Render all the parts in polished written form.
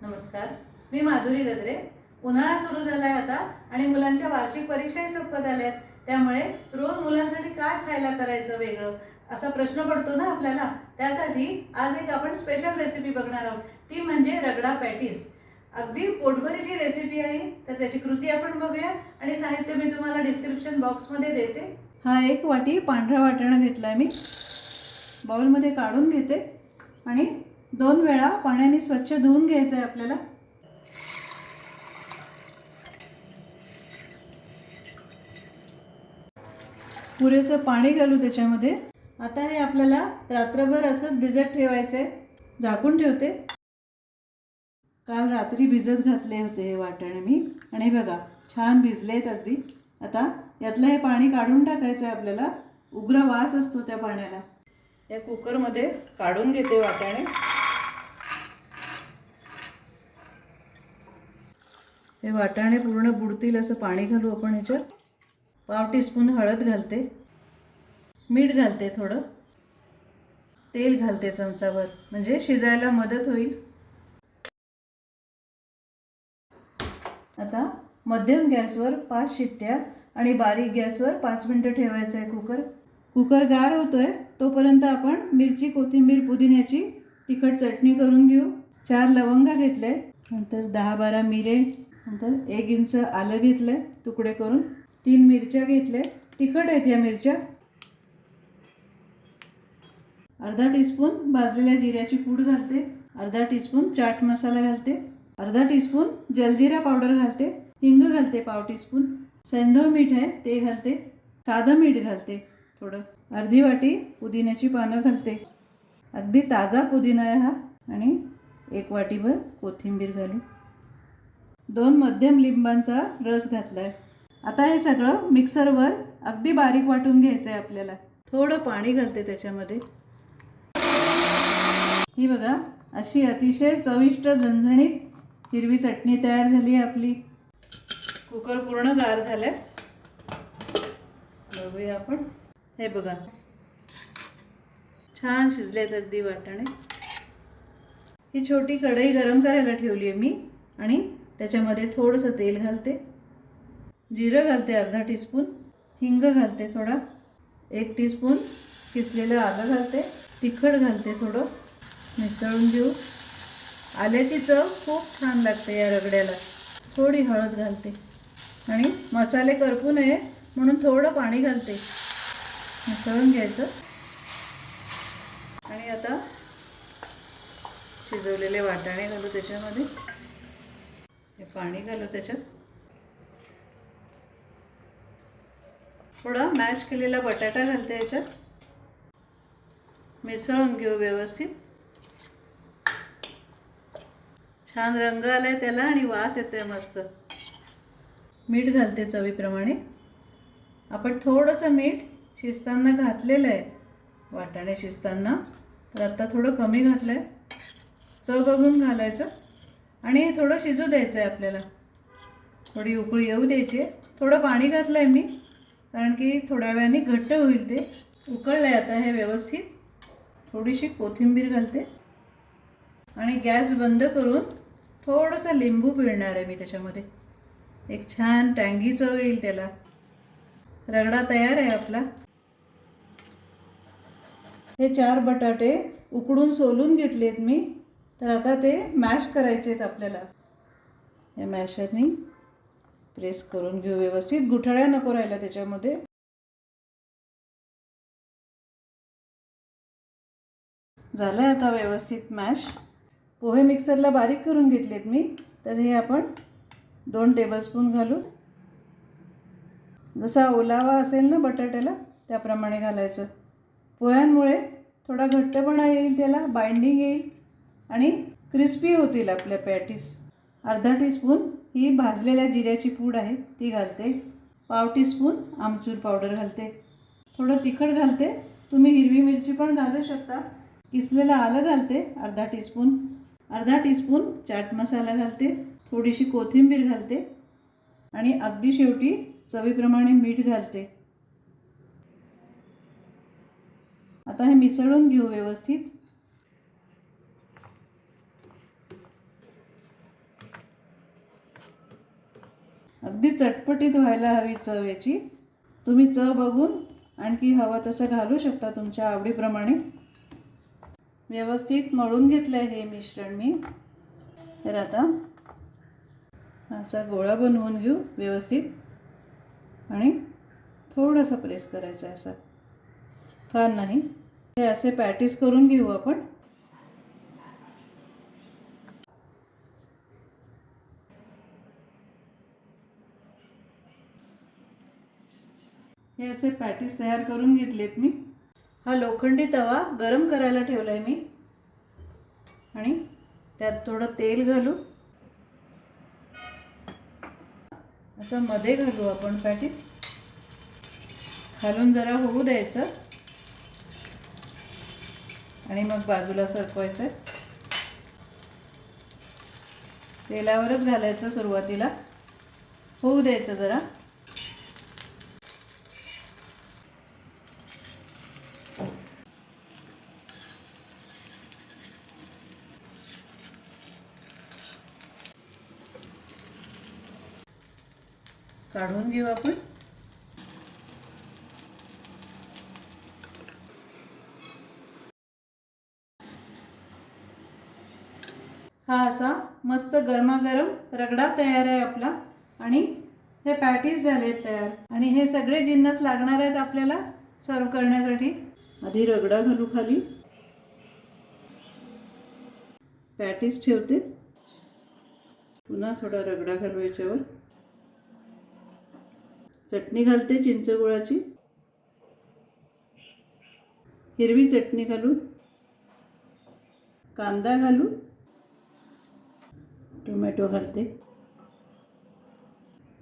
नमस्कार, मी माधुरी गद्रे. उन्हाळा सुरू झाला आहे आता आणि मुलांच्या वार्षिक परीक्षाही संपत आल्या आहेत. त्यामुळे रोज मुलांसाठी काय खायला करायचं वेगळं असा प्रश्न पडतो ना आपल्याला. त्यासाठी आज एक आपण स्पेशल रेसिपी बघणार आहोत, ती म्हणजे रगडा पॅटीस. अगदी पोटभरीची रेसिपी आहे, तर त्याची कृती आपण बघूया आणि साहित्य मी तुम्हाला डिस्क्रिप्शन बॉक्समध्ये देते. हा 1 वाटी पांढरा वाटाणा घेतला मी, बाउलमध्ये काढून घेते आणि 2 वेळा पाण्याने स्वच्छ धुवून घ्यायचं आहे आपल्याला. पुरेसं पाणी घालू त्याच्यामध्ये. आता हे आपल्याला रात्रभर असंच भिजत ठेवायचं आहे. झाकून ठेवते. काल रात्री भिजत घातले होते हे वाटाणे मी आणि बघा छान भिजलेत अगदी. आता यातलं हे पाणी काढून टाकायचं आहे आपल्याला. उग्र वास असतो त्या पाण्याला. या कुकरमध्ये काढून घेते वाटाणे. हे वाटाणे पूर्ण बुडतील असं पाणी घालू आपण ह्याच्यात. पाव टीस्पून हळद घालते, मीठ घालते, थोडं तेल घालते चमचाभर, म्हणजे शिजायला मदत होईल. आता मध्यम गॅसवर 5 शिट्ट्या आणि बारीक गॅसवर 5 मिनटं ठेवायचं आहे कुकर. कुकर गार होतोय तोपर्यंत आपण मिरची, कोथिंबीर, पुदिन्याची तिखट चटणी करून घेऊ. 4 लवंगा घेतले, नंतर 10-12 मिरे, नंतर 1 इंच आलं घेतलं तुकडे करून, 3 मिरच्या घेतल्या, तिखट आहेत या मिरच्या. अर्धा टीस्पून भाजलेल्या जिऱ्याची पूड घालते, अर्धा टीस्पून चाट मसाला घालते, अर्धा टीस्पून जलजिरा पावडर घालते, हिंग घालते पाव टीस्पून, सैंधव मीठ आहे ते घालते, साधं मीठ घालते थोडं, अर्धी वाटी पुदिन्याची पानं घालते, अगदी ताजा पुदिना आहे हा, आणि 1 वाटीभर कोथिंबीर घालू. 2 मध्यम लिंबांचा रस घातला आहे. आता हे सगळं मिक्सरवर अगदी बारीक वाटून घ्यायचं आहे आपल्याला. थोडं पाणी घालते त्याच्यामध्ये. ही बघा अशी अतिशय चविष्ट झणझणीत हिरवी चटणी तयार झाली आहे आपली. कुकर पूर्ण गार झालं आहे. बघूया आपण. हे बघा छान शिजलेत अगदी वाटाणे. ही छोटी कढई गरम करायला ठेवली आहे मी आणि त्याच्यामध्ये थोडंसं तेल घालते, जिरं घालते अर्धा टीस्पून, हिंग घालते थोडा, 1 टीस्पून किसलेलं आलं घालते, तिखट घालते, थोडं मिसळून घेऊ. आल्याची चव खूप छान लागते या रगड्याला. थोडी हळद घालते आणि मसाले करपू नये म्हणून थोडं पाणी घालते. मिसळून घ्यायचं आणि आता शिजवलेले वाटाणे घालू त्याच्यामध्ये. हे पाणी घालू त्याच्यात. थोडा मॅश केलेला बटाटा घालते याच्यात. मिसळून घेऊ व्यवस्थित. छान रंग आलाय त्याला आणि वास येतोय मस्त. मीठ घालते चवीप्रमाणे. आपण थोडंसं मीठ शिजताना घातलेलं आहे वाटाणे शिजताना, तर आता थोडं कमी घातलं आहे. चव बघून घालायचं आणि हे थोडं शिजू द्यायचं आहे आपल्याला. थोडी उकळी येऊ द्यायची. थोडं पाणी घातलं आहे मी कारण की थोड्या वेळाने घट्ट होईल ते. उकळलं आहे आता हे व्यवस्थित. थोडीशी कोथिंबीर घालते आणि गॅस बंद करून थोडंसं लिंबू पिळणार आहे मी त्याच्यामध्ये. एक छान टँगी चव येईल त्याला. रगडा तयार आहे आपला. हे 4 बटाटे उकडून सोलून घेतलेत मी, तर आता ते मॅश करायचे आहेत आपल्याला. या मॅशरनी प्रेस करून घेऊ व्यवस्थित. गुठळ्या नको राहिल्या त्याच्यामध्ये. झालं आहे आता व्यवस्थित मॅश. पोहे मिक्सरला बारीक करून घेतलेत मी, तर हे आपण 2 टेबलस्पून घालू. जसा ओलावा असेल ना बटाट्याला त्याप्रमाणे घालायचं. पोह्यांमुळे थोडा घट्टपणा येईल, त्याला बाइंडिंग येईल आणि क्रिस्पी होतील आपल्या पॅटीस. अर्धा टीस्पून ही भाजलेल्या जिऱ्याची पूड आहे ती घालते, पाव टीस्पून आमचूर पावडर घालते, थोडं तिखट घालते. तुम्ही हिरवी मिरची पण घालू शकता. किसलेलं आलं घालते अर्धा टीस्पून, अर्धा टीस्पून चाट मसाला घालते, थोडीशी कोथिंबीर घालते आणि अगदी शेवटी चवीप्रमाणे मीठ घालते. आता हे मिसळून घेऊ व्यवस्थित. अगदी चटपटीत व्हायला हवी चव याची. तुम्ही चव बघून आणखी हवं तसं घालू शकता तुमच्या आवडीप्रमाणे. व्यवस्थित मळून घेतलं आहे हे मिश्रण मी. तर आता असा गोळा बनवून घेऊ व्यवस्थित आणि थोडासा प्रेस करायचा असा, फार नाही. हे असे पॅटीस करून घेऊ आपण. हे असे पॅटीस तयार करून घेतलेत मी. हा लोखंडी तवा गरम करायला ठेवला आहे मी आणि त्यात थोडं तेल घालू. असं मध्ये घालू आपण पॅटीस. घालून जरा होऊ द्यायचं आणि मग बाजूला सरकवायचं. तेलावरच घालायचं सुरुवातीला, होऊ द्यायचं जरा. काढून घेऊ आपण. हा असा मस्त गरमागरम रगडा तयार आहे आपला. आणि हे पॅटीस झालेत तयार. आणि हे सगळे जिन्नस लागणार आहेत आपल्याला सर्व करण्यासाठी. आधी रगडा घालू खाली, पॅटीस ठेवते, पुन्हा थोडा रगडा घालू याच्यावर. चटणी घालते चिंचगुळाची, हिरवी चटणी घालू, कांदा घालू, टोमॅटो घालते,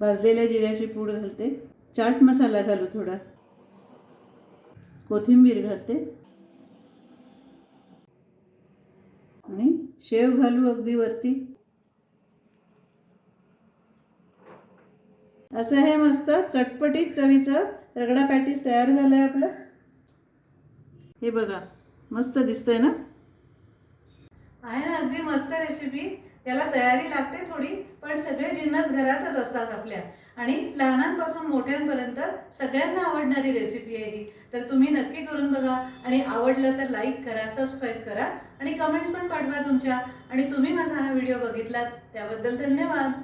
भाजलेल्या जिऱ्याची पूड घालते, चाट मसाला घालू थोडा, कोथिंबीर घालते आणि शेव घालू अगदी वरती. असं हे मस्त चटपटीत चवीचं रगडा पॅटीस तयार झालं आहे आपलं. हे बघा, मस्त दिसतंय ना. आहे ना अगदी मस्त रेसिपी. याला तयारी लागते थोडी, पण सगळे जिन्नस घरातच असतात आपल्या. आणि लहानांपासून मोठ्यांपर्यंत सगळ्यांना आवडणारी रेसिपी आहे ही. तर तुम्ही नक्की करून बघा. आणि आवडलं तर लाईक करा, सबस्क्राईब करा आणि कमेंट्स पण पाठवा तुमच्या. आणि तुम्ही माझा हा व्हिडिओ बघितलात त्याबद्दल धन्यवाद.